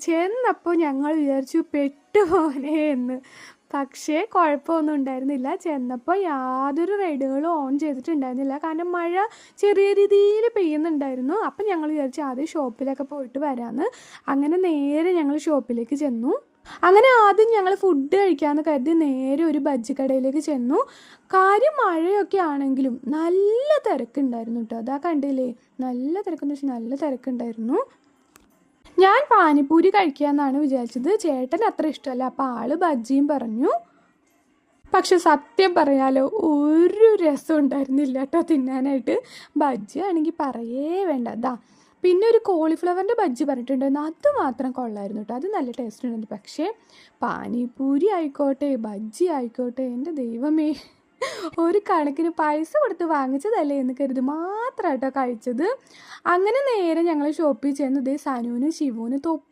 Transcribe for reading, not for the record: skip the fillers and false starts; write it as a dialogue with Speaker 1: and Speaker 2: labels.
Speaker 1: ചെന്നപ്പോൾ ഞങ്ങൾ വിചാരിച്ചു പെട്ടുപോനെ എന്ന്. പക്ഷേ കുഴപ്പമൊന്നും ഉണ്ടായിരുന്നില്ല. ചെന്നപ്പോൾ യാതൊരു റൈഡുകളും ഓൺ ചെയ്തിട്ടുണ്ടായിരുന്നില്ല. കാരണം മഴ ചെറിയ രീതിയിൽ പെയ്യുന്നുണ്ടായിരുന്നു. അപ്പം ഞങ്ങൾ വിചാരിച്ചു ആദ്യം ഷോപ്പിലൊക്കെ പോയിട്ട് വരാമെന്ന്. അങ്ങനെ നേരെ ഞങ്ങൾ ഷോപ്പിലേക്ക് ചെന്നു. അങ്ങനെ ആദ്യം ഞങ്ങൾ ഫുഡ് കഴിക്കാമെന്ന് കരുതി നേരെ ഒരു ബജ്ജി കടയിലേക്ക് ചെന്നു. കാര്യം മഴയൊക്കെ ആണെങ്കിലും നല്ല തിരക്കുണ്ടായിരുന്നു കേട്ടോ. അതാ കണ്ടില്ലേ, നല്ല തിരക്കെന്ന് വെച്ചാൽ നല്ല തിരക്കുണ്ടായിരുന്നു. ഞാൻ പാനിപ്പൂരി കഴിക്കാമെന്നാണ് വിചാരിച്ചത്. ചേട്ടൻ അത്ര ഇഷ്ടമല്ല, അപ്പോൾ ആള് ബജ്ജിയും പറഞ്ഞു. പക്ഷെ സത്യം പറയാലോ, ഒരു രസം ഉണ്ടായിരുന്നില്ല കേട്ടോ തിന്നാനായിട്ട്. ബജ്ജി ആണെങ്കിൽ പറയേ വേണ്ട. അതാ പിന്നെ ഒരു കോളിഫ്ലവറിൻ്റെ ബജ്ജി പറഞ്ഞിട്ടുണ്ടായിരുന്നു, അത് മാത്രം കൊള്ളായിരുന്നു കേട്ടോ. അത് നല്ല ടേസ്റ്റ് ഉണ്ടായിരുന്നു. പക്ഷേ പാനിപ്പൂരി ആയിക്കോട്ടെ ബജ്ജി ആയിക്കോട്ടെ, എൻ്റെ ദൈവമേ, ഒരു കണക്കിന് പൈസ കൊടുത്ത് വാങ്ങിച്ചതല്ലേ എന്ന് കരുതി മാത്രം കേട്ടോ കഴിച്ചത്. അങ്ങനെ നേരെ ഞങ്ങൾ ഷോപ്പിൽ ചെന്ന് സനുവിനും ശിവുവിനും തൊപ്പി